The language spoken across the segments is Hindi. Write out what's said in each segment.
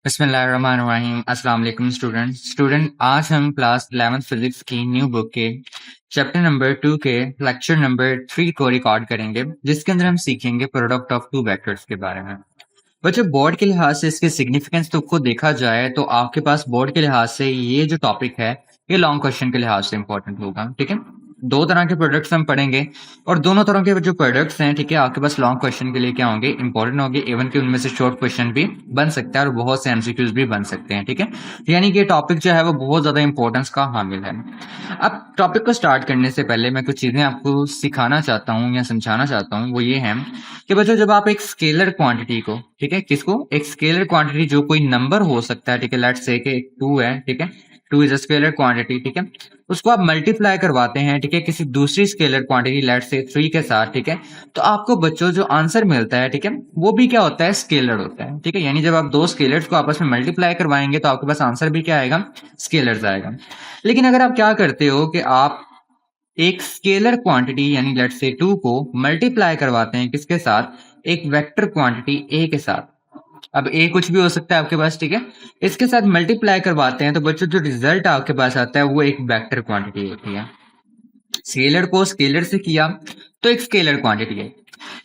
बिस्मिल्लाहिर्रहमानिर्रहीम। अस्सलाम वालेकुम स्टूडेंट आज हम क्लास 11th फिजिक्स की न्यू बुक के चैप्टर नंबर 2 के लेक्चर नंबर 3 को रिकॉर्ड करेंगे, जिसके अंदर हम सीखेंगे प्रोडक्ट ऑफ टू वेक्टर्स के बारे में। बच्चों, बोर्ड के लिहाज से इसके सिग्निफिकेंस तो को देखा जाए तो आपके पास बोर्ड के लिहाज से ये जो टॉपिक है ये लॉन्ग क्वेश्चन के लिहाज से इंपॉर्टेंट होगा। ठीक है, दो तरह के प्रोडक्ट्स हम पढ़ेंगे और दोनों तरह के जो प्रोडक्ट्स हैं, ठीक है, आपके पास लॉन्ग क्वेश्चन के लिए क्या होंगे, इंपॉर्टेंट होंगे। इवन कि उनमें से शॉर्ट क्वेश्चन भी बन सकता है और बहुत से एमसीक्यूज भी बन सकते हैं। ठीक है, यानी कि टॉपिक जो है वो बहुत ज्यादा इंपॉर्टेंस का हामिल है। अब टॉपिक को स्टार्ट करने से पहले मैं कुछ चीजें आपको सिखाना चाहता हूँ या समझाना चाहता हूँ। वो ये है कि बच्चों, जब आप एक स्केलर क्वांटिटी को, ठीक है, किसको, एक स्केलर क्वांटिटी जो कोई नंबर हो सकता है, ठीक है, लेट्स से कि 2 है, ठीक है, 2 इज अ स्केलर क्वांटिटी, ठीक है, उसको आप मल्टीप्लाई करवाते हैं, ठीक है, किसी दूसरी स्केलर क्वांटिटी लेट्स से 3 के साथ, ठीक है, तो आपको बच्चों जो आंसर मिलता है, ठीक है, वो भी क्या होता है, स्केलर होता है। ठीक है, यानी जब आप दो स्केलर्स को आपस में मल्टीप्लाई करवाएंगे तो आपके पास आंसर भी क्या आएगा, स्केलर्स आएगा। लेकिन अगर आप क्या करते हो कि आप एक स्केलर क्वांटिटी यानी लेट्स से 2 को मल्टीप्लाई करवाते हैं किसके साथ, एक वेक्टर क्वांटिटी ए के साथ। अब ए कुछ भी हो सकता है आपके पास, ठीक है, इसके साथ मल्टीप्लाई करवाते हैं तो बच्चों जो रिजल्ट आपके पास आता है वो एक वेक्टर क्वांटिटी होती है। स्केलर को स्केलर से किया तो एक स्केलर क्वांटिटी है,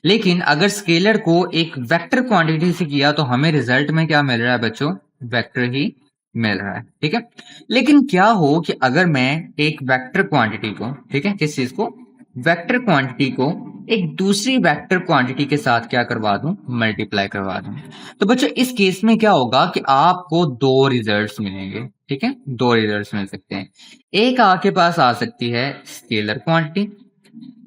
लेकिन अगर स्केलर को एक वेक्टर क्वांटिटी से किया तो हमें रिजल्ट में क्या मिल रहा है बच्चों, वेक्टर ही मिल रहा है। ठीक है, लेकिन क्या हो कि अगर मैं एक वेक्टर क्वांटिटी को, ठीक है, किस चीज को, वेक्टर क्वांटिटी को एक दूसरी वेक्टर क्वांटिटी के साथ क्या करवा दूं, मल्टीप्लाई करवा दूं, तो बच्चों इस केस में क्या होगा कि आपको दो रिजल्ट्स मिलेंगे। ठीक है, दो रिजल्ट्स मिल सकते हैं। एक आपके पास आ सकती है स्केलर क्वांटिटी,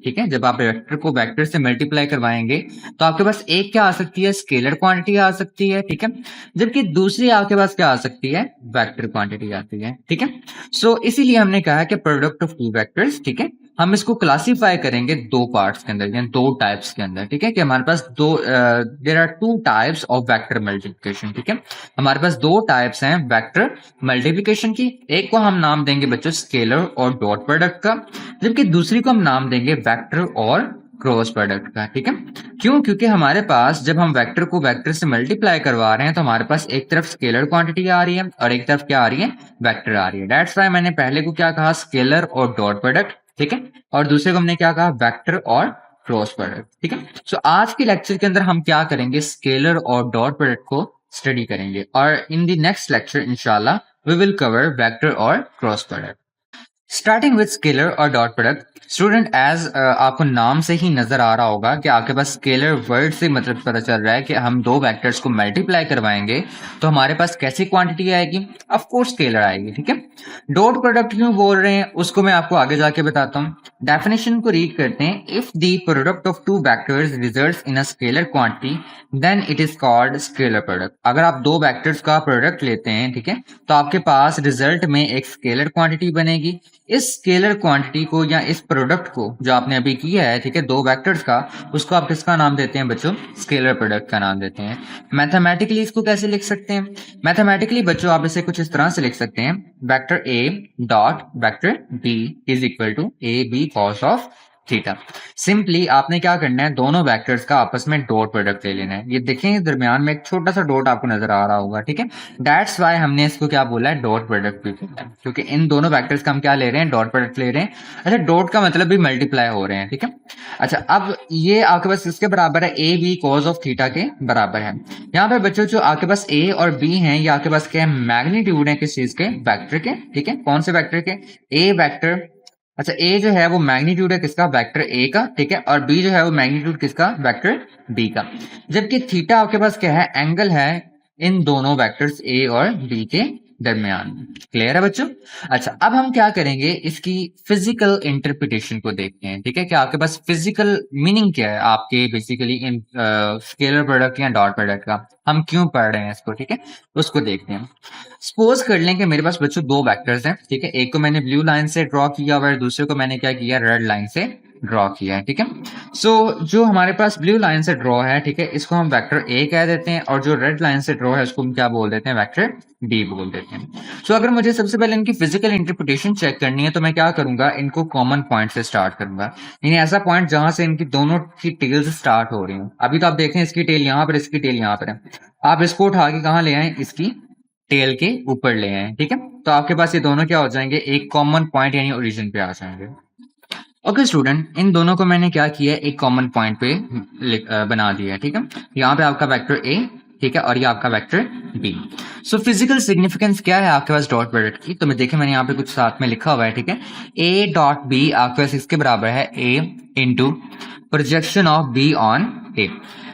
ठीक है, जब आप वेक्टर को वेक्टर से मल्टीप्लाई करवाएंगे तो आपके पास एक क्या आ सकती है, स्केलर क्वांटिटी आ सकती है। ठीक है, जबकि दूसरी आपके पास क्या आ सकती है, वेक्टर क्वांटिटी आती है। ठीक है, सो इसीलिए हमने कहा कि प्रोडक्ट ऑफ टू वेक्टर्स, ठीक है, हम इसको क्लासिफाई करेंगे दो पार्ट्स के अंदर यानी दो टाइप्स के अंदर। ठीक है, कि हमारे पास दो, there are two types of vector multiplication. ठीक है, हमारे पास दो टाइप्स हैं वेक्टर मल्टीप्लिकेशन की। एक को हम नाम देंगे बच्चों स्केलर और डॉट प्रोडक्ट का, जबकि दूसरी को हम नाम देंगे वेक्टर और क्रॉस प्रोडक्ट का। ठीक है, क्यों, क्योंकि हमारे पास जब हम वेक्टर को वेक्टर से मल्टीप्लाई करवा रहे हैं तो हमारे पास एक तरफ स्केलर क्वांटिटी आ रही है और एक तरफ क्या आ रही है, वेक्टर आ रही है। दैट्स व्हाई मैंने पहले को क्या कहा, स्केलर और डॉट प्रोडक्ट, ठीक है, और दूसरे को हमने क्या कहा, वेक्टर और क्रॉस प्रोडक्ट। ठीक है, सो आज के लेक्चर के अंदर हम क्या करेंगे, स्केलर और डॉट प्रोडक्ट को स्टडी करेंगे और इन द नेक्स्ट लेक्चर इंशाल्लाह वी विल कवर वेक्टर और cross product. Starting with scalar और डॉट प्रोडक्ट। स्टूडेंट, एज आपको नाम से ही नजर आ रहा होगा कि आपके पास स्केलर वर्ड से मतलब पता चल रहा है कि हम दो वेक्टर्स को मल्टीप्लाई करवाएंगे तो हमारे पास कैसी क्वांटिटी आएगी, ऑफ कोर्स स्केलर आएगी। ठीक है, डॉट प्रोडक्ट क्यों बोल रहे हैं उसको मैं आपको आगे जाके बताता हूँ। डेफिनेशन को रीड करते हैं। If the product of two vectors results in a scalar quantity then it is called scalar product. अगर आप दो वेक्टर्स का प्रोडक्ट लेते हैं, ठीक है, तो आपके पास रिजल्ट में एक स्केलर क्वांटिटी बनेगी। इस स्केलर क्वांटिटी को या इस प्रोडक्ट को जो आपने अभी किया है, ठीक है, दो वेक्टर्स का, उसको आप किसका नाम देते हैं बच्चों, स्केलर प्रोडक्ट का नाम देते हैं। मैथमेटिकली इसको कैसे लिख सकते हैं, मैथमेटिकली बच्चों आप इसे कुछ इस तरह से लिख सकते हैं, vector A dot vector B is equal to A B cos of theta. Simply आपने क्या करना है, दोनों वेक्टर्स का आपस में डॉट प्रोडक्ट ले लेना है। ये देखें दरमियान में एक छोटा सा डॉट आपको नजर आ रहा होगा। ठीक है, दैट्स वाई हमने इसको क्या बोला है, डॉट प्रोडक्ट भी बोला है, क्योंकि इन दोनों वेक्टर्स का हम क्या ले रहे हैं, डॉट प्रोडक्ट ले रहे हैं। अच्छा, डॉट का मतलब भी मल्टीप्लाई हो रहे हैं। ठीक है, अच्छा, अब ये आपके पास किसके बराबर है, A B cos of theta के बराबर है। यहाँ पे बच्चों जो आपके पास ए और बी हैं, ये आपके पास क्या है, मैग्नीट्यूड है किस चीज के, वेक्टर के। ठीक है, कौन से वेक्टर के, ए वेक्टर। अच्छा, ए जो है वो मैग्नीट्यूड है किसका, वेक्टर ए का। ठीक है, और बी जो है वो मैग्नीट्यूड किसका, वेक्टर बी का। जबकि थीटा आपके पास क्या है, एंगल है इन दोनों वेक्टर्स ए और बी के दरमियान। क्लियर है बच्चों। अच्छा, अब हम क्या करेंगे, इसकी फिजिकल इंटरप्रिटेशन को देखते हैं। ठीक है, कि आपके पास फिजिकल मीनिंग क्या है आपके बेसिकली इन स्केलर प्रोडक्ट या डॉट प्रोडक्ट का, हम क्यों पढ़ रहे हैं इसको। ठीक है, उसको देखते हैं। सपोज कर लें कि मेरे पास बच्चों दो वेक्टर्स हैं। ठीक है, एक को मैंने ब्लू लाइन से ड्रॉ किया और दूसरे को मैंने क्या किया, रेड लाइन से ड्रॉ किया है। ठीक है, सो जो हमारे पास ब्लू लाइन से ड्रॉ है, ठीक है, इसको हम वेक्टर ए कह देते हैं और जो रेड लाइन से ड्रॉ है उसको हम क्या बोल देते हैं, वेक्टर बी बोल देते हैं। सो अगर मुझे सबसे पहले इनकी फिजिकल इंटरप्रिटेशन चेक करनी है तो मैं क्या करूंगा, इनको कॉमन पॉइंट से स्टार्ट करूंगा, यानी ऐसा पॉइंट जहां से इनकी दोनों की टेल्स स्टार्ट हो रही हूँ। अभी तो आप देखें इसकी टेल यहाँ पर, इसकी टेल यहाँ पर है। आप इसको उठा के कहाँ ले आए, इसकी टेल के ऊपर ले आए, ठीक है। तो आपके पास ये दोनों क्या हो जाएंगे, एक कॉमन पॉइंट यानी ओरिजिन पे आ जाएंगे। ओके स्टूडेंट, इन दोनों को मैंने क्या किया, एक कॉमन पॉइंट पे बना दिया, ठीक है। यहाँ पे आपका वेक्टर ए, ठीक है, और ये आपका vector B. So physical significance क्या है आपके पास डॉट प्रोडक्ट की, तो मैं देखिए मैंने यहाँ पे कुछ साथ में लिखा हुआ है, ठीक है। ए डॉट बी आपके पास इसके बराबर है A into projection of B on A.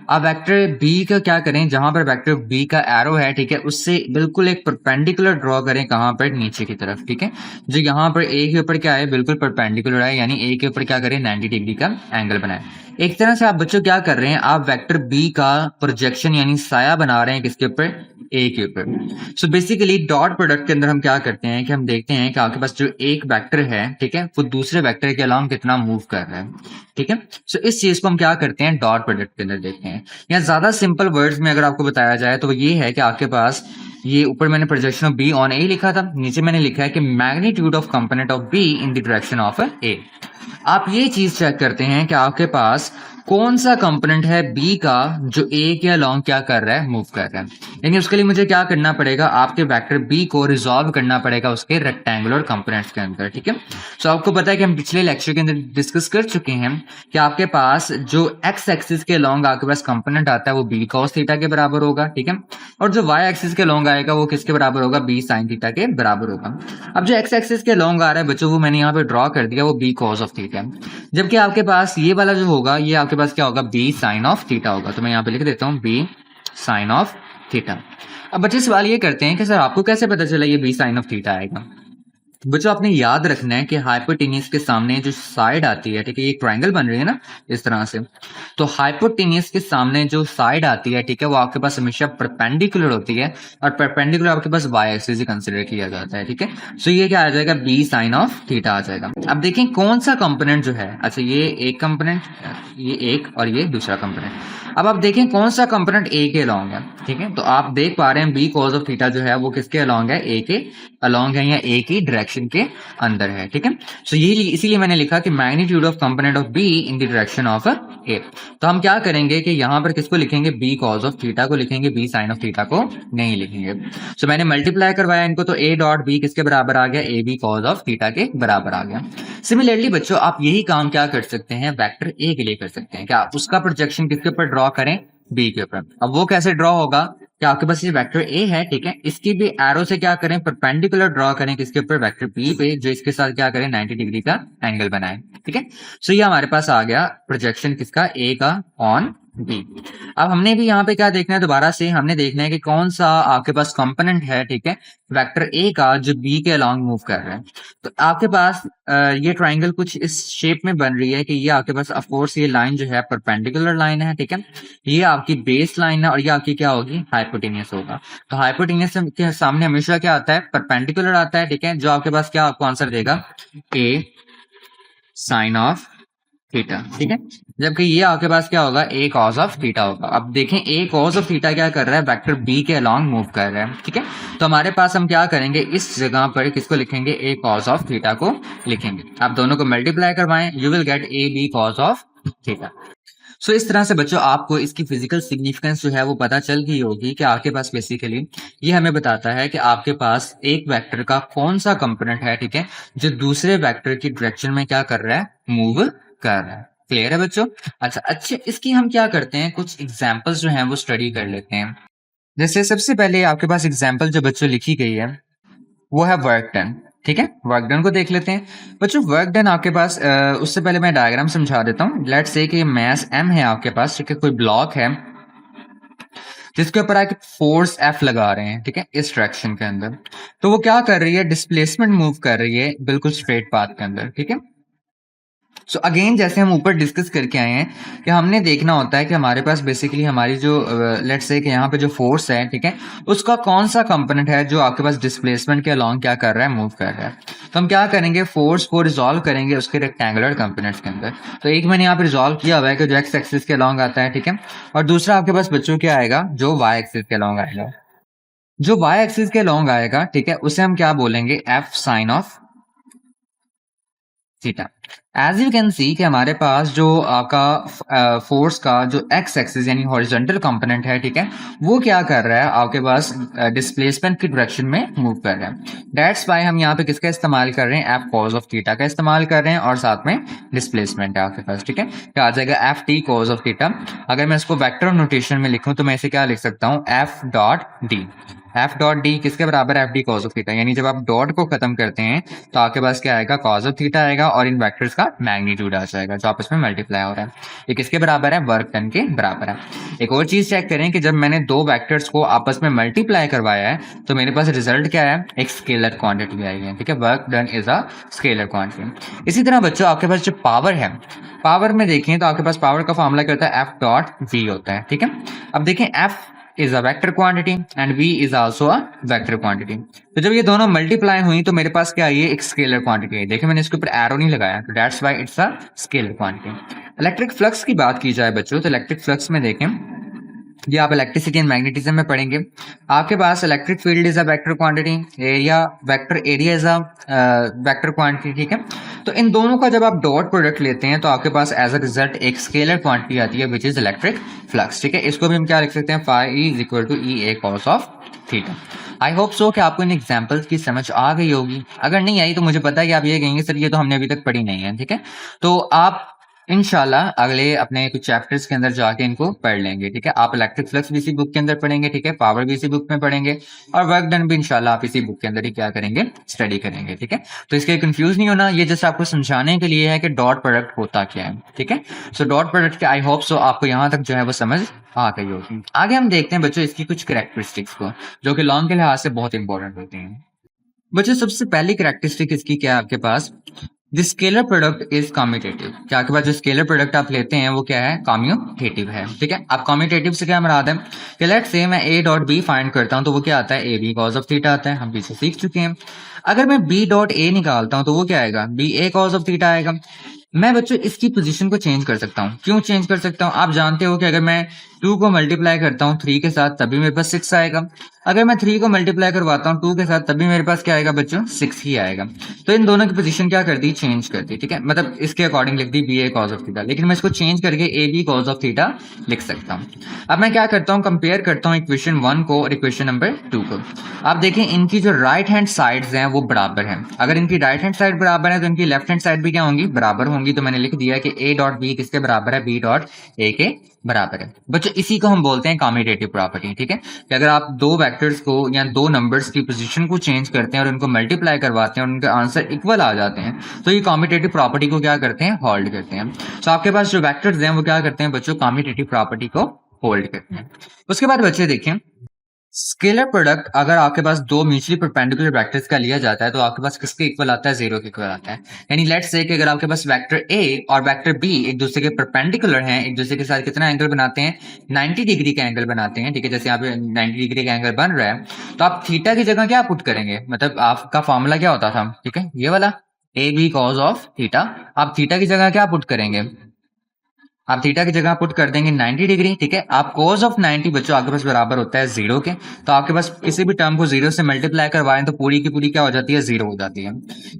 अब वेक्टर बी का क्या करें, जहां पर वेक्टर बी का एरो है, ठीक है, उससे बिल्कुल एक परपेंडिकुलर ड्रॉ करें, कहां पर, नीचे की तरफ, ठीक है। जो यहाँ पर ए के ऊपर क्या है, बिल्कुल परपेंडिकुलर है, यानी ए के ऊपर क्या करें, 90 डिग्री का एंगल बनाए। एक तरह से आप बच्चों क्या कर रहे हैं, आप वेक्टर बी का प्रोजेक्शन यानी साया बना रहे हैं किसके ऊपर, ए के ऊपर। सो बेसिकली डॉट प्रोडक्ट के अंदर हम क्या करते हैं कि हम देखते हैं कि आपके पास जो एक वेक्टर है, ठीक है, वो दूसरे वेक्टर के अलावा कितना मूव कर रहा है, ठीक है। सो इस चीज को हम क्या करते हैं, डॉट प्रोडक्ट के अंदर देखते हैं। या ज्यादा सिंपल वर्ड्स में अगर आपको बताया जाए तो ये है कि आपके पास ये ऊपर मैंने projection of B on A लिखा था, नीचे मैंने लिखा है कि magnitude of component of B in the direction of A. आप ये चीज चेक करते हैं कि आपके पास कौन सा कंपोनेंट है बी का जो ए के अलोंग क्या कर रहा है, मूव कर रहा है। यानी उसके लिए मुझे क्या करना पड़ेगा, आपके वेक्टर बी को रिजॉल्व करना पड़ेगा उसके रेक्टेंगुलर कंपोनेंट्स के अंदर, ठीक है। सो आपको पता है कि हम पिछले लेक्चर के अंदर डिस्कस कर चुके हैं कि आपके पास जो एक्स एक्सिस के अलोंग आपके पास कंपोनेंट आता है वो बी कॉस थीटा के बराबर होगा, ठीक है। और जो वाई एक्सिस के अलोंग आएगा वो किसके बराबर होगा, बी साइन थीटा के बराबर होगा। अब जो एक्स एक्सिस के अलोंग आ रहा है बच्चों, वो मैंने यहाँ पे ड्रॉ कर दिया, वो बी कॉस ऑफ थीटा है। जबकि आपके पास ये वाला जो होगा, ये आपके पास क्या होगा, बी साइन ऑफ थीटा होगा। तो मैं यहाँ पे लिख देता हूँ बी साइन ऑफ थीटा। अब बच्चे सवाल ये करते हैं कि सर आपको कैसे पता चला ये बी साइन ऑफ थीटा आएगा। बच्चों आपने याद रखना है कि हाइपोटेनियस के सामने जो साइड आती है, ठीक है, ये ट्रायंगल बन रही है ना इस तरह से, तो हाइपोटेनियस के सामने जो साइड आती है, ठीक है, वो आपके पास हमेशा परपेंडिकुलर होती है, और परपेंडिकुलर आपके पास वाई एक्सिस ही कंसीडर किया जाता है, ठीक है। सो ये क्या आ जाएगा, बी साइन ऑफ थीटा आ जाएगा। अब देखें कौन सा कंपोनेंट जो है, अच्छा ये एक कंपोनेंट, ये एक, और ये दूसरा कंपोनेंट। अब आप देखें कौन सा कंपोनेंट ए के अलोंग है, ठीक है। तो आप देख पा रहे हैं बी कॉज ऑफ थीटा जो है वो किसके अलोंग है, ए के अलोंग है, या ए की डायरेक्शन के अंदर है, ठीक है। सो ये इसीलिए मैंने लिखा कि magnitude of component of B in the direction of A. तो हम क्या करेंगे कि यहाँ पर किसको लिखेंगे, बी कॉज ऑफ थीटा को लिखेंगे, बी साइन ऑफ थीटा को नहीं लिखेंगे। सो मैंने मल्टीप्लाई करवाया इनको, तो ए डॉट बी किसके बराबर आ गया, A B cos of theta के बराबर आ गया। सिमिलरली बच्चों आप यही काम क्या कर सकते हैं, वेक्टर ए के लिए कर सकते हैं, क्या उसका प्रोजेक्शन किसके ऊपर ड्रॉ करें, बी के ऊपर। अब वो कैसे ड्रॉ होगा, कि आपके पास ये वेक्टर ए है, ठीक है, इसकी भी एरो से क्या करें, परपेंडिकुलर ड्रॉ करें किसके ऊपर, वेक्टर बी पे, जो इसके साथ क्या करें, 90 डिग्री का एंगल बनाए, ठीक है। सो ये हमारे पास आ गया प्रोजेक्शन किसका, ए का ऑन बी। अब हमने भी यहाँ पे क्या देखना है, दोबारा से हमने देखना है कि कौन सा आपके पास कंपोनेंट है, ठीक है, वेक्टर ए का जो बी के अलोंग मूव कर रहा है। तो आपके पास ये ट्राइंगल कुछ इस शेप में बन रही है कि ये आपके पास ऑफ कोर्स ये लाइन जो है परपेंडिकुलर लाइन है, ठीक है, ये आपकी बेस लाइन है, और ये आपकी क्या होगी, हाइपोटेनियस होगा। तो हाइपोटेनियस के सामने हमेशा क्या आता है, परपेंडिकुलर आता है, ठीक है, जो आपके पास क्या आपको आंसर देगा, ए साइन ऑफ थीटा, ठीक है। जबकि ये आपके पास क्या होगा, ए कॉस ऑफ थीटा होगा। अब देखें ए कॉस ऑफ थीटा क्या कर रहा है, वेक्टर बी के अलोंग मूव कर रहा है, ठीक है। तो हमारे पास हम क्या करेंगे, इस जगह पर किसको लिखेंगे, ए कॉस ऑफ थीटा को लिखेंगे। आप दोनों को मल्टीप्लाई करवाएं, you will get A B cos of theta. So इस तरह से बच्चों आपको इसकी फिजिकल सिग्निफिकेंस जो है वो पता चल गई होगी कि आपके पास बेसिकली ये हमें बताता है कि आपके पास एक वेक्टर का कौन सा कंपोनेंट है, ठीक है, जो दूसरे वेक्टर की डायरेक्शन में क्या कर रहा है, मूव कर रहा है। क्लियर है बच्चों। अच्छा इसकी हम क्या करते हैं, कुछ एग्जांपल्स जो हैं वो स्टडी कर लेते हैं। जैसे सबसे पहले आपके पास एग्जांपल जो बच्चों लिखी गई है वो है वर्क डन, ठीक है। वर्क डन को देख लेते हैं बच्चों। वर्क डन आपके पास उससे पहले मैं डायग्राम समझा देता हूँ। लेट्स से कि मास m है आपके पास, ठीक है, कोई ब्लॉक है जिसके ऊपर आप फोर्स F लगा रहे हैं, ठीक है, इस डायरेक्शन के अंदर। तो वो क्या कर रही है, डिस्प्लेसमेंट मूव कर रही है बिल्कुल स्ट्रेट पाथ के अंदर, ठीक है। सो अगेन जैसे हम ऊपर डिस्कस करके आए हैं कि हमने देखना होता है कि हमारे पास बेसिकली हमारी जो लेट्स से कि यहाँ पे जो फोर्स है, ठीक है, उसका कौन सा कंपोनेंट है जो आपके पास डिस्प्लेसमेंट के अलोंग क्या कर रहा है, मूव कर रहा है। तो हम क्या करेंगे, फोर्स को रिजॉल्व करेंगे उसके रेक्टेंगुलर कंपोनेंट्स के अंदर। तो एक मैंने यहाँ पे रिजॉल्व किया हुआ है कि जो एक्स एक्सिस के अलोंग आता है, ठीक है, और दूसरा आपके पास बच्चों क्या आएगा, जो वाई एक्सिस के अलोंग आएगा। जो वाई एक्सिस के अलोंग आएगा, ठीक है, उसे हम क्या बोलेंगे, F sine of theta. As you can see कि हमारे पास जो आपका फोर्स का जो एक्स एक्सिस यानी हॉरिजॉन्टल कंपोनेंट है, ठीक है, वो क्या कर रहा है, आपके पास डिस्प्लेसमेंट की डायरेक्शन में मूव कर रहा है। दैट्स वाई हम यहाँ पे किसका इस्तेमाल कर रहे हैं, एफ कॉज ऑफ थीटा का इस्तेमाल कर रहे हैं, और साथ में डिस्प्लेसमेंट है आपके पास, ठीक है। क्या आ जाएगा, F T cause of theta. अगर मैं इसको वेक्टर नोटेशन में लिखूं तो मैं इसे क्या लिख सकता हूँ, F dot D. F dot D किसके बराबर है, F D cause of theta. यानी जब आप डॉट को खत्म करते हैं तो आपके पास क्या आएगा, कॉज ऑफ थीटा आएगा, और इन वेक्टर्स का मैग्नीट्यूड आ जाएगा जो आपस में मल्टीप्लाई हो रहा है। ये किसके बराबर है, वर्क डन के बराबर है। एक और चीज चेक करें कि जब मैंने दो वेक्टर्स को आपस में मल्टीप्लाई करवाया है तो मेरे पास रिजल्ट क्या है, एक स्केलर क्वांटिटी आई है, ठीक है। Work done is a scalar quantity. इसी तरह बच्चों आपके पास जो पावर है, पावर में देखें तो आपके पास पावर का फॉर्मूला क्या होता है, एफ डॉट वी होता है, ठीक है। अब देखें, F is a vector quantity and v is also a vector quantity। तो जब ये दोनों मल्टीप्लाई हुई तो मेरे पास क्या है, ये एक स्केलर क्वांटिटी है। देखिए मैंने इसके ऊपर एरो नहीं लगाया, तो that's why it's a scalar quantity. Electric flux की बात की जाए बच्चों, तो इलेक्ट्रिक फ्लक्स में देखें, ये आप इलेक्ट्रिसिटी एंड मैग्नेटिज्म में पढ़ेंगे। आपके पास electric field is a vector quantity, area vector area is a vector quantity, ठीक है। तो इन दोनों का जब आप डॉट प्रोडक्ट लेते हैं तो आपके पास एज अ रिजल्ट एक स्केलर क्वांटिटी आती है विच इज इलेक्ट्रिक फ्लक्स, ठीक है। इसको भी हम क्या लिख सकते हैं, phi E is equal to E A cos of theta. I hope so कि आपको इन एग्जाम्पल्स की समझ आ गई होगी। अगर नहीं आई तो मुझे पता है कि आप ये कहेंगे सर ये तो हमने अभी तक पढ़ी नहीं है, ठीक है। तो आप इंशाल्लाह अगले अपने कुछ चैप्टर्स के अंदर जाके इनको पढ़ लेंगे, ठीक है। आप इलेक्ट्रिक फ्लक्स भी इसी बुक के अंदर पढ़ेंगे, ठीक है, पावर भी इसी बुक में पढ़ेंगे, और वर्क डन भी इंशाल्लाह आप इसी बुक के अंदर ही क्या करेंगे, स्टडी करेंगे, ठीक है। तो इसके कंफ्यूज नहीं होना, ये जस्ट आपको समझाने के लिए है कि डॉट प्रोडक्ट होता क्या है, ठीक है। सो डॉट प्रोडक्ट के आई होप सो आपको यहाँ तक जो है वो समझ आ गई होगी। आगे हम देखते हैं बच्चों इसकी कुछ कैरेक्टरिस्टिक्स को जो कि लॉन्ग के लिहाज से बहुत इंपॉर्टेंट होती हैं। बच्चों सबसे पहली कैरेक्टरिस्टिक इसकी क्या है, आपके पास the scalar product is commutative. क्या आपके पास जो स्केलर प्रोडक्ट आप लेते हैं वो क्या है, कम्यूटेटिव है, ठीक है। अब कम्यूटेटिव से क्या मुराद है कि लेट्स से मैं ए डॉट बी फाइंड करता हूं तो वो क्या आता है, A B cos of theta आता है, हम पीछे सीख चुके हैं। अगर मैं बी डॉट ए निकालता हूं तो वो क्या आएगा, B A cos of theta आएगा। मैं बच्चों इसकी पोजीशन को चेंज कर सकता हूँ। क्यों चेंज कर सकता हूँ, आप जानते हो कि अगर मैं 2 को मल्टीप्लाई करता हूँ 3 के साथ तभी मेरे पास 6 आएगा। अगर मैं 3 को मल्टीप्लाई करवाता हूँ 2 के साथ तभी मेरे पास क्या आएगा बच्चों, 6 ही आएगा। तो इन दोनों की पोजीशन क्या कर दी, चेंज कर दी, ठीक है। मतलब इसके अकॉर्डिंग लिख दी B A cos of theta, लेकिन मैं इसको चेंज करके A B cos of theta लिख सकता हूँ। अब मैं क्या करता हूँ, कंपेयर करता हूँ इक्वेशन 1 को और इक्वेशन नंबर 2 को। आप देखें इनकी जो राइट हैंड साइड्स हैं वो बराबर हैं। अगर इनकी राइट हैंड साइड बराबर है तो इनकी लेफ्ट हैंड साइड भी क्या होंगी, बराबर होंगी। तो मैंने लिख दिया कि ए डॉट बी किसके बराबर है, बी डॉट ए के बराबर है। बच्चों इसी को हम बोलते हैं कम्यूटेटिव प्रॉपर्टी, ठीक है। कि अगर आप दो वेक्टर्स को या दो नंबर्स की पोजीशन को चेंज करते हैं और उनको मल्टीप्लाई करवाते हैं और उनके आंसर इक्वल आ जाते हैं तो ये कम्यूटेटिव प्रॉपर्टी को क्या करते हैं, होल्ड करते हैं। तो आपके पास जो वेक्टर्स हैं वो क्या करते हैं बच्चों, कम्यूटेटिव प्रॉपर्टी को होल्ड करते हैं। उसके बाद बच्चे देखें स्केलर प्रोडक्ट अगर आपके पास दो म्यूचुअली परपेंडिकुलर वेक्टर्स का लिया जाता है तो आपके पास किसके इक्वल आता है, जीरो के इक्वल आता है। यानी लेट्स से कि अगर आपके पास वेक्टर ए और वेक्टर बी एक दूसरे के परपेंडिकुलर हैं, एक दूसरे के साथ कितना एंगल बनाते हैं, 90 डिग्री का एंगल बनाते हैं, ठीक है। जैसे यहाँ पे 90 डिग्री का एंगल बन रहा है तो आप थीटा की जगह क्या पुट करेंगे, मतलब आपका फॉर्मूला क्या होता था, ठीक है, ये वाला A B cos of theta. आप थीटा की जगह क्या पुट करेंगे, आप थीटा की जगह पुट कर देंगे 90 डिग्री, ठीक है। आप cos ऑफ 90 बच्चों आपके पास बराबर होता है जीरो के। तो आपके पास किसी भी टर्म को जीरो से मल्टीप्लाई करवाएं तो पूरी की पूरी क्या हो जाती है, जीरो हो जाती है।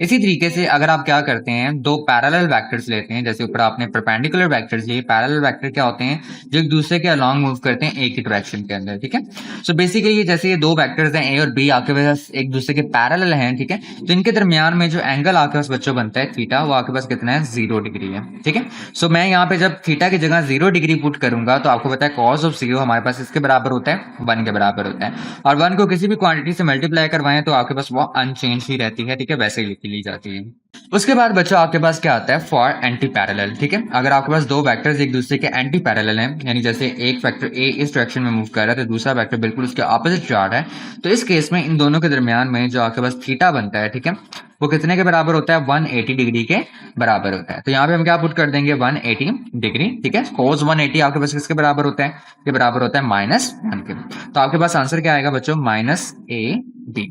इसी तरीके से अगर आप क्या करते हैं, दो पैरेलल वेक्टर्स लेते हैं, जैसे ऊपर आपने परपेंडिकुलर वेक्टर्स लिए, पैरेलल वेक्टर क्या होते हैं, जो एक दूसरे के अलॉन्ग मूव करते हैं एक ही डायरेक्शन के अंदर, ठीक है। सो बेसिकली जैसे ये दो वेक्टर्स हैं ए और बी आपके पास एक दूसरे के पैरेलल हैं, ठीक है। तो इनके दरमियान में जो एंगल आपके पास बच्चों बनता है थीटा, वो आपके पास कितना है, 0 डिग्री है, ठीक है। सो मैं यहाँ पे जब थीटा की जगह 0 डिग्री पुट करूंगा तो आपको पता है cos ऑफ 0 हमारे पास इसके बराबर होता है, 1 के बराबर होता है। और 1 को किसी भी क्वांटिटी से मल्टीप्लाई करवाएं तो आपके पास वो अनचेंज ही रहती है, ठीक है, वैसे ही लिखी ली जाती है। उसके बाद बच्चों आपके पास क्या आता है, फॉर एंटी पैरेलल, ठीक है। अगर आपके पास दो वेक्टर्स एक दूसरे के एंटी पैरेलल हैं, यानी जैसे एक वेक्टर ए इस डायरेक्शन में मूव कर रहा है तो दूसरा वेक्टर बिल्कुल उसके ऑपोजिट जा रहा है, तो इस केस में इन दोनों के दरमियान में जो आपके पास थीटा बनता है, ठीक है, वो कितने के बराबर होता है, 180 डिग्री के बराबर होता है। तो यहाँ पे हम क्या पुट कर देंगे, 180 डिग्री, ठीक है। cos 180 आपके पास किसके बराबर होता है, ये बराबर होता है -1 के। तो आपके पास आंसर क्या आएगा बच्चों, -AB।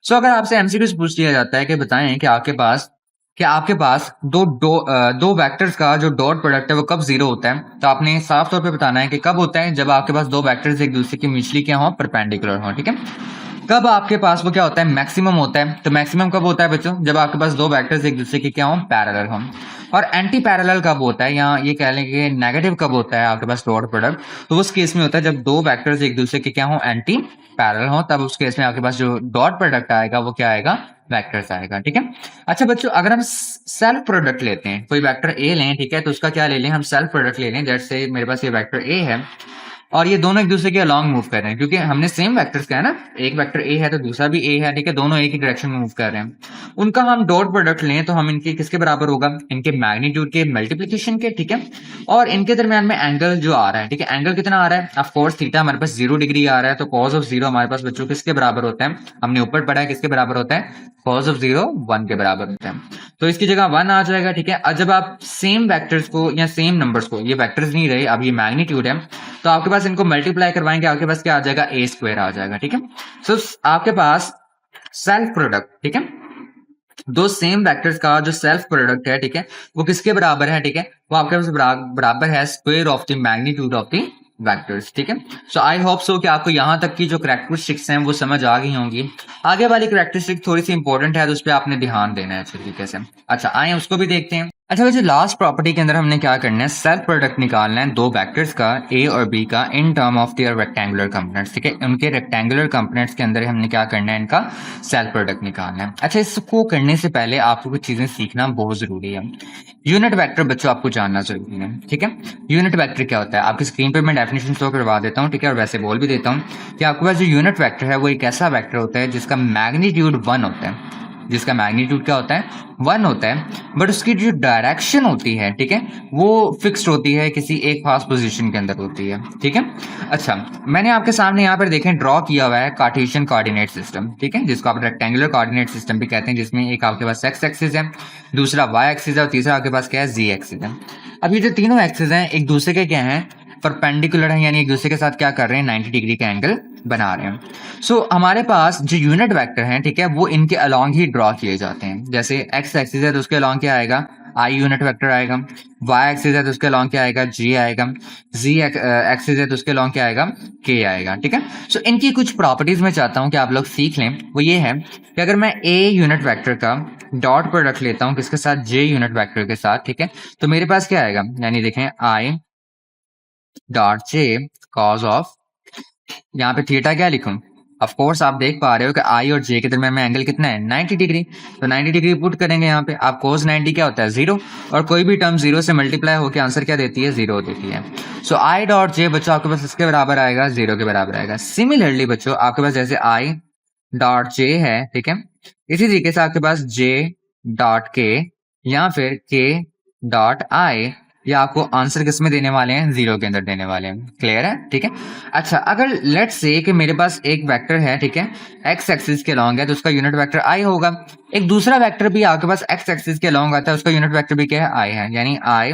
सो अगर आपसे एमसीक्यू पूछ लिया जाता है कि बताएं कि आपके पास दो वेक्टर्स का जो डॉट प्रोडक्ट है वो कब जीरो होता है, तो आपने साफ तौर पे बताना है कि कब होता है, जब आपके पास दो वेक्टर्स एक दूसरे के म्यूचुअली क्या हो, परपेंडिकुलर हो, ठीक है। कब आपके पास वो क्या होता है, मैक्सिमम होता है। तो मैक्सिमम कब होता है बच्चों, जब आपके पास दो वेक्टर्स एक दूसरे के क्या हों, पैरेलल हों। और एंटी पैरेलल कब होता है, या ये कह लें कि नेगेटिव कब होता है आपके पास डॉट प्रोडक्ट, तो उस केस में होता है जब दो वेक्टर्स एक दूसरे के क्या हों, एंटी पैरेलल हों, तब उस केस में आपके पास जो डॉट प्रोडक्ट आएगा वो क्या आएगा, वेक्टर्स आएगा। ठीक है। अच्छा बच्चों, अगर हम सेल्फ प्रोडक्ट लेते हैं, कोई वेक्टर ए लें, ठीक है, तो उसका क्या ले लें, हम सेल्फ प्रोडक्ट ले लें। जैसे मेरे पास ये वेक्टर ए है और ये दोनों एक दूसरे के अलॉन्ग मूव कर रहे हैं, क्योंकि हमने सेम वेक्टर्स का है ना, एक वेक्टर ए है तो दूसरा भी ए है, ठीक है, दोनों एक ही डायरेक्शन में मूव कर रहे हैं। उनका हम डॉट प्रोडक्ट लें तो हम इनके किसके बराबर होगा, इनके मैग्नीट्यूड के मल्टीप्लिकेशन के। ठीक है। और इनके दरमियान में एंगल जो आ रहा है, ठीक है, एंगल कितना आ रहा है, ऑफ कोर्स थीटा हमारे पास 0 डिग्री आ रहा है, तो कॉस ऑफ 0 हमारे पास बच्चों किसके बराबर होता है, हमने ऊपर पढ़ा है किसके बराबर होता है, कॉस ऑफ 0 1 के बराबर होता है। तो इसकी जगह 1 आ जाएगा। ठीक है। और जब आप सेम वेक्टर्स को या सेम नंबर्स को, ये वेक्टर्स नहीं रहे, अब ये मैग्नीट्यूड है, तो आपके पास इनको मल्टीप्लाई करवाएंगे, आपके पास क्या आ जाएगा, ए स्क्वायर आ जाएगा। ठीक है। सो आपके पास सेल्फ प्रोडक्ट, ठीक है, दो सेम वेक्टर्स का जो सेल्फ प्रोडक्ट है, ठीक है, वो किसके बराबर है, ठीक है, वो आपके पास बराबर है square of the magnitude of the vectors. ठीक है। सो आई होप सो कि आपको यहां तक की जो कैरेक्टरिस्टिक्स हैं वो समझ आ गई होंगी। आगे वाली कैरेक्टरिस्टिक थोड़ी सी इंपॉर्टेंट है, तो उस पर आपने ध्यान देना है अच्छे तरीके से। अच्छा आए उसको भी देखते हैं। अच्छा वैसे लास्ट प्रॉपर्टी के अंदर हमने क्या करना है, सेल्फ प्रोडक्ट निकालना है दो वेक्टर्स का ए और बी का in term of their rectangular components. ठीक है। उनके रेक्टेंगुलर कंपोनेंट्स के अंदर हमने क्या करना है, इनका सेल्फ प्रोडक्ट निकालना है। अच्छा इसको करने से पहले आपको कुछ चीजें सीखना बहुत जरूरी है। यूनिट वेक्टर बच्चों आपको जानना जरूरी है। ठीक है। यूनिट वेक्टर क्या होता है, आपकी स्क्रीन पर मैं डेफिनेशन शो करवा देता हूँ, ठीक है, और वैसे बोल भी देता हूँ कि आपके पास जो यूनिट वेक्टर है वो एक ऐसा वेक्टर होता है जिसका मैग्नीट्यूड 1 होता है, जिसका मैग्नीट्यूड क्या होता है, 1 होता है, बट उसकी जो डायरेक्शन होती है, ठीक है, वो फिक्स्ड होती है, किसी एक खास पोजीशन के अंदर होती है। ठीक है। अच्छा मैंने आपके सामने यहाँ पर देखें ड्रॉ किया हुआ है कार्टेशियन कोऑर्डिनेट सिस्टम, ठीक है, जिसको आप रेक्टेंगुलर कोऑर्डिनेट सिस्टम भी कहते हैं, जिसमें एक आपके पास एक्स एक्सिस है, दूसरा वाई एक्सिस है, और तीसरा आपके पास क्या है, जी एक्सिस है। अब ये जो तीनों एक्सिस हैं एक दूसरे के क्या हैं, परपेंडिकुलर है, यानी एक दूसरे के साथ क्या कर रहे हैं, 90 डिग्री का एंगल बना रहे हैं। सो हमारे पास जो यूनिट वेक्टर हैं, ठीक है, वो इनके अलोंग ही ड्रॉ किए जाते हैं। जैसे एक्स एक्सिस है तो उसके अलोंग क्या आएगा, आई यूनिट वेक्टर आएगा, वाई एक्सिस है तो उसके अलोंग क्या आएगा, जी आएगा, जी एक्सिस है तो उसके अलोंग क्या आएगा, के आएगा। ठीक है। सो इनकी कुछ प्रॉपर्टीज मैं चाहता हूं कि आप लोग सीख लें, वो ये है कि अगर मैं ए यूनिट वेक्टर का डॉट प्रोडक्ट लेता हूं किसके साथ, जे यूनिट वेक्टर के साथ, ठीक है, तो मेरे पास क्या आएगा, यानी देखें I dot J cause of, यहाँ पे थीटा क्या लिखूं, ऑफ कोर्स आप देख पा रहे हो कि आई और जे के दरमियान में एंगल कितना है, 90 डिग्री, तो 90 डिग्री पुट करेंगे यहाँ पे, आप कोस 90 क्या होता है, 0, और कोई भी टर्म 0 से मल्टीप्लाई होकर आंसर क्या देती है, 0 देती है। सो आई डॉट जे बच्चों आपके पास इसके बराबर आएगा, 0 के बराबर आएगा। सिमिलरली बच्चों आपके पास जैसे आई डॉट जे है, ठीक है, इसी तरीके से आपके पास जे डॉट के या फिर के डॉट आई, ये आपको आंसर किस में देने वाले हैं, 0 के अंदर देने वाले हैं। क्लियर है। ठीक है। अच्छा अगर लेट्स से कि मेरे पास एक वेक्टर है, ठीक है, एक्स एक्सिस के लॉन्ग है, तो उसका यूनिट वेक्टर आई होगा। एक दूसरा वेक्टर भी आपके पास एक्स एक्सिस के लॉन्ग आता है, उसका यूनिट वेक्टर भी क्या है, आई है, यानी आई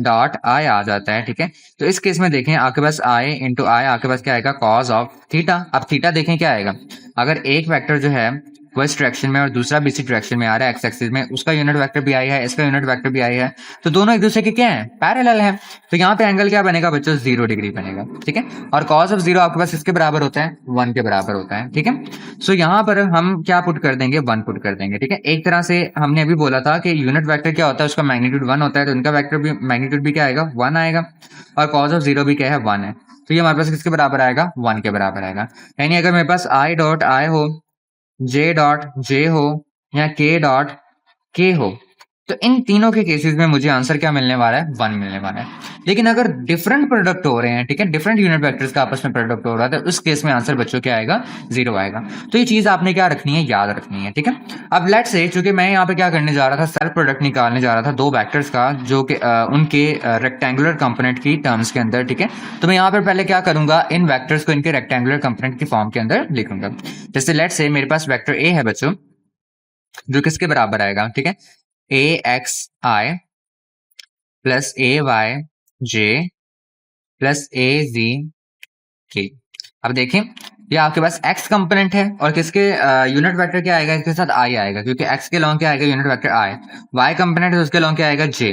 डॉट आई आ जाता है। ठीक है। तो इस केस में देखें आपके पास आई इंटू आई, आपके पास क्या आएगा, कॉस ऑफ थीटा। अब थीटा देखें क्या आएगा, अगर एक वेक्टर जो है वो इस डायरेक्शन में और दूसरा भी इसी डायरेक्शन में आ रहा है एक्स एक्सिस में, उसका यूनिट वेक्टर भी आई है, इसका यूनिट वेक्टर भी आई है, तो दोनों एक दूसरे के क्या है, पैरेलल है, तो यहाँ पे एंगल क्या बनेगा बच्चों, 0 डिग्री बनेगा। ठीक है। और कॉस ऑफ 0 आपके पास इसके बराबर होता है, 1 के बराबर होता है। ठीक है। सो यहाँ पर हम क्या पुट कर देंगे, 1 पुट कर देंगे। ठीक है। एक तरह से हमने अभी बोला था कि यूनिट वेक्टर क्या होता है, उसका मैग्नीट्यूड 1 होता है, तो इनका वेक्टर भी मैग्नीट्यूड भी क्या आएगा, 1 आएगा, और कॉस ऑफ 0 भी क्या है, 1 है, तो ये हमारे पास किसके बराबर आएगा, 1 के बराबर आएगा। यानी अगर मेरे पास आई डॉट आई हो, जे डॉट जे हो, या के डॉट के हो, तो इन तीनों के केसेस में मुझे आंसर क्या मिलने वाला है, 1 मिलने वाला है। लेकिन अगर डिफरेंट प्रोडक्ट हो रहे हैं, ठीक है, डिफरेंट यूनिट वेक्टर्स का आपस में प्रोडक्ट हो रहा है, तो उस केस में आंसर बच्चों क्या आएगा, 0 आएगा। तो ये चीज आपने क्या रखनी है, याद रखनी है। ठीक है। अब लेट से चूंकि मैं यहाँ पे क्या करने जा रहा था, सेल्फ प्रोडक्ट निकालने जा रहा था दो वेक्टर्स का, जो कि उनके रेक्टेंगुलर कंपोनेंट की टर्म्स के अंदर, ठीक है, तो मैं यहाँ पर पहले क्या करूंगा, इन वेक्टर्स को इनके रेक्टेंगुलर कंपोनेंट की फॉर्म के अंदर लिखूंगा। जैसे लेट से मेरे पास वेक्टर ए है बच्चों, जो किसके बराबर आएगा, ठीक है, A x I plus A Y J plus A z के। अब देखें ये आपके पास x कंपोनेंट है, और किसके यूनिट वेक्टर क्या आएगा, इसके साथ i आएगा, क्योंकि x के लॉन्ग क्या आएगा, unit vector i, y component है तो उसके लॉन्ग क्या आएगा, j,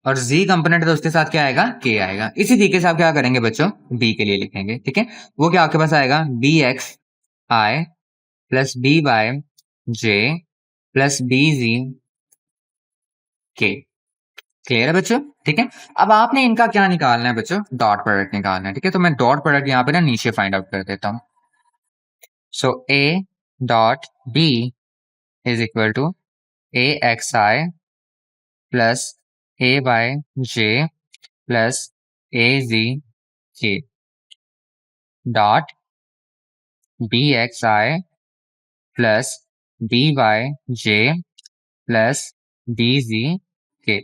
और z कंपोनेंट है तो उसके साथ क्या आएगा, k आएगा। इसी तरीके से आप क्या करेंगे बच्चों, b के लिए लिखेंगे। ठीक है। वो क्या आपके पास आएगा, bx i plus B y J plus B z K. Clear है बच्चों? ठीक है। अब आपने इनका क्या निकालना है बच्चों? डॉट प्रोडक्ट निकालना है। ठीक है, तो मैं डॉट प्रोडक्ट यहाँ पे ना नीचे फाइंड आउट कर देता हूँ। So A dot B is equal to A x I plus A y J plus A z K dot B x I plus B y J plus D z K.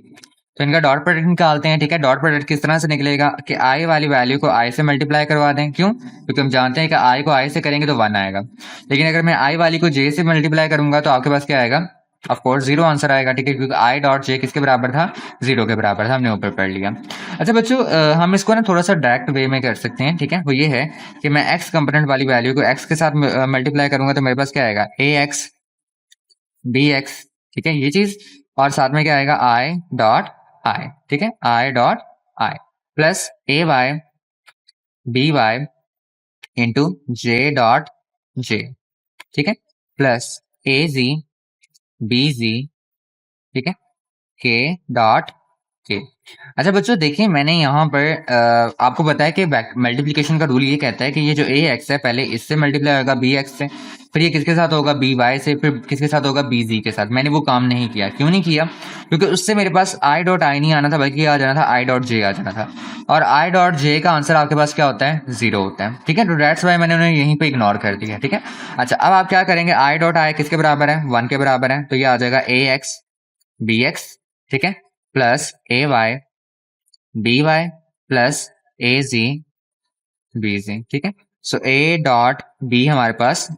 तो इनका डॉट प्रोडक्ट निकालते हैं। ठीक है, डॉट प्रोडक्ट किस तरह से निकलेगा कि आई वाली वैल्यू को आई से मल्टीप्लाई करवा दें। क्यों? क्योंकि हम जानते हैं कि आई को आई से करेंगे तो 1 आएगा, लेकिन अगर मैं आई वाली को जे से मल्टीप्लाई करूंगा तो आपके पास क्या आएगा? ऑफ कोर्स 0 आंसर आएगा। ठीक है, क्योंकि आई डॉट जे किसके बराबर था? 0 के बराबर था। हमने ऊपर पढ़ लिया। अच्छा बच्चों, हम इसको ना थोड़ा सा डायरेक्ट वे में कर सकते हैं। ठीक है, वो ये है कि मैं एक्स कंपोनेंट वाली वैल्यू को एक्स के साथ मल्टीप्लाई करूंगा तो मेरे पास क्या आएगा? A X B x. ठीक है, ये चीज, और साथ में क्या आएगा? I dot I. ठीक है, I dot I plus A Y B Y into J dot J. ठीक है, plus A ji B z. ठीक है, के डॉट के। अच्छा बच्चों देखिए, मैंने यहाँ पर आपको बताया कि मल्टीप्लिकेशन का रूल ये कहता है कि ये जो ए एक्स है पहले इससे मल्टीप्लाई होगा बी एक्स से, फिर ये किसके साथ होगा? बी वाई से, फिर किसके साथ होगा? बी जी के साथ। मैंने वो काम नहीं किया। क्यों नहीं किया? क्योंकि उससे मेरे पास आई डॉट आई नहीं आना था, बल्कि आ जाना था आई डॉट जे आ जाना था, और आई डॉट जे का आंसर आपके पास क्या होता है? 0 होता है। ठीक है, तो दैट्स वाई मैंने उन्हें यहीं पे इग्नोर कर दिया। ठीक है, अच्छा अब आप क्या करेंगे? आई डॉट आई किसके बराबर है? 1 के बराबर है, तो ये आ जाएगा ए एक्स बी एक्स। ठीक है, plus A Y B Y plus A ji B z. ठीक है, सो ए डॉट बी हमारे पास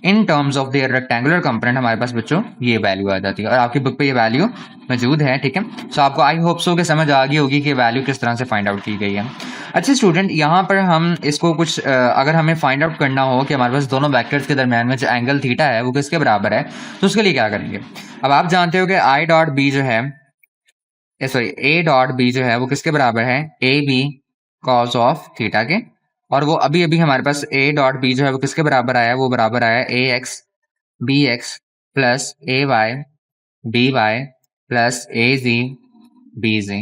in terms of their rectangular component हमारे पास बच्चों ये वैल्यू आ जाती है, और आपकी बुक पे ये वैल्यू मौजूद है। ठीक है, सो आपको आई होप सो के समझ आ गई होगी कि वैल्यू किस तरह से फाइंड आउट की गई है। अच्छे स्टूडेंट, यहाँ पर हम इसको कुछ अगर हमें फाइंड आउट करना हो कि हमारे पास दोनों वेक्टर्स के दरमियान में जो एंगल थीटा है वो किसके बराबर है, तो उसके लिए क्या करेंगे? अब आप जानते हो कि आई डॉट बी जो है, सॉरी ए डॉट बी जो है वो किसके बराबर है? A B cos of theta के। और वो अभी अभी हमारे पास ए डॉट बी जो है वो किसके बराबर आया? वो बराबर आया ए X B X plus A Y B Y plus A ji B z.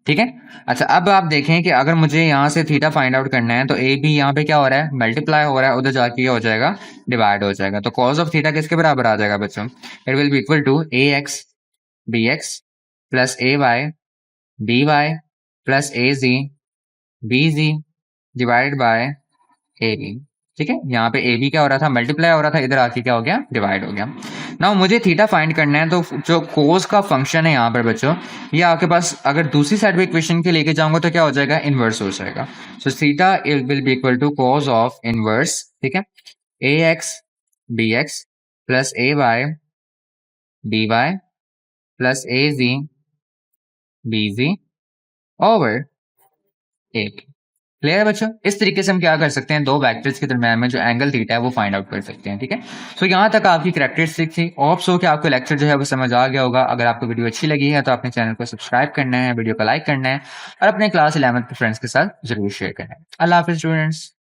ठीक है, अच्छा अब आप देखें कि अगर मुझे यहाँ से थीटा फाइंड आउट करना है तो ए बी यहाँ पे क्या हो रहा है? मल्टीप्लाई हो रहा है, उधर जाके क्या हो जाएगा? डिवाइड हो जाएगा। तो कॉस ऑफ थीटा किसके बराबर आ जाएगा बच्चों? It will be equal to A X B X plus A Y B Y plus A ji B Z divided by A B. ठीक है, यहाँ पे ए बी क्या हो रहा था? मल्टीप्लाई हो रहा था, इधर आके क्या हो गया? डिवाइड हो गया। नाउ मुझे थीटा फाइंड करना है, तो जो कोस का फंक्शन है यहाँ पर बच्चों, ये आपके पास अगर दूसरी साइड पे इक्वेशन के लेके जाऊंगा तो क्या हो जाएगा? इनवर्स हो जाएगा। So theta will be equal to cos of inverse. ठीक है, A X B X plus A Y B Y plus A ji B Z over A. Clear है बच्चों? इस तरीके से हम क्या कर सकते हैं? दो वेक्टर्स के दरम्यान में जो एंगल थीटा है वो फाइंड आउट कर सकते हैं। ठीक है, सो यहाँ तक आपकी कैरेक्टरिस्टिक थी। होप सो कि आपको लेक्चर जो है वो समझ आ गया होगा। अगर आपको वीडियो अच्छी लगी है तो अपने चैनल को सब्सक्राइब करना है, वीडियो को लाइक करना है, और अपने क्लास 11 के फ्रेंड्स के साथ जरूर शेयर करना है। अल्लाह हाफिज स्टूडेंट्स।